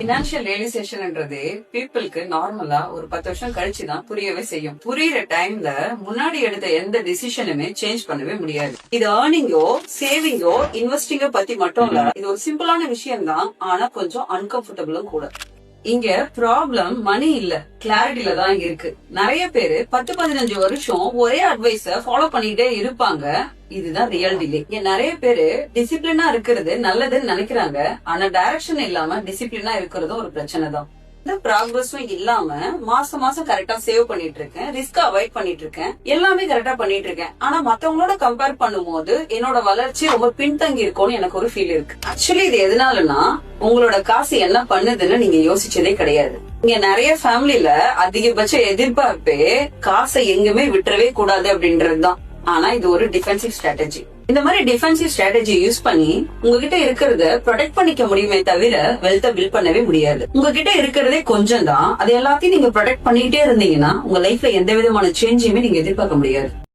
Financial ரியலைசேஷன்ன்றது பீப்புளுக்கு நார்மலா ஒரு 10 வருஷம் கழிச்சுதான் புரியவே செய்யும். புரியுற டைம்ல முன்னாடி எடுத்த எந்த டிசிஷனுமே சேஞ்ச் பண்ணவே முடியாது. இது ஏர்னிங்கோ சேவிங்கோ இன்வெஸ்டிங்கோ பத்தி மட்டும் இல்ல, இது ஒரு சிம்பிளான விஷயம் தான். ஆனா கொஞ்சம் அன்கம்ஃபர்டபுளும் கூட. இங்க ப்ராப்ளம் மணி இல்ல, கிளாரிட்டில தான் இருக்கு. நிறைய பேரு 10-15 வருஷம் ஒரே அட்வைஸ ஃபாலோ பண்ணிட்டே இருப்பாங்க. இதுதான் ரியல் டிலே. இங்க நிறைய பேரு டிசிப்ளினா இருக்கிறது நல்லதுன்னு நினைக்கிறாங்க. ஆனா டைரக்ஷன் இல்லாம டிசிப்ளினா இருக்கிறதும் ஒரு பிரச்சனை தான். ப்ராக்ரஸும் இல்லாம மாசம் மாசம் கரெக்டா சேவ் பண்ணிட்டு இருக்கேன், ரிஸ்க் அவாய்ட் பண்ணிட்டு இருக்கேன், எல்லாமே கரெக்டா பண்ணிட்டு இருக்கேன். ஆனா மத்தவங்களோட கம்பேர் பண்ணும்போது என்னோட வளர்ச்சி ரொம்ப பின்தங்கி இருக்கும்னு எனக்கு ஒரு ஃபீல் இருக்கு. ஆக்சுவலி இது எதனாலனா உங்களோட காசு என்ன பண்ணுதுன்னு நீங்க யோசிச்சதே கிடையாது. இங்க நிறைய ஃபேமிலில அதிகபட்ச எதிர்பார்ப்பே காசை எங்குமே விட்டுறவே கூடாது அப்படின்றதுதான். ஆனா இது ஒரு டிஃபென்சிவ் ஸ்ட்ராட்டஜி. இந்த மாதிரி டிஃபென்சிவ் ஸ்ட்ராட்டஜி யூஸ் பண்ணி உங்ககிட்ட இருக்கிறத ப்ரொடெக்ட் பண்ணிக்க முடியுமே தவிர வெல்த்த பில்ட் பண்ணவே முடியாது. உங்ககிட்ட இருக்கிறதே கொஞ்சம் தான், அது எல்லாத்தையும் நீங்க ப்ரொடெக்ட் பண்ணிட்டே இருந்தீங்கன்னா உங்க லைஃப்ல எந்த விதமான சேஞ்சுமே நீங்க எதிர்பார்க்க முடியாது.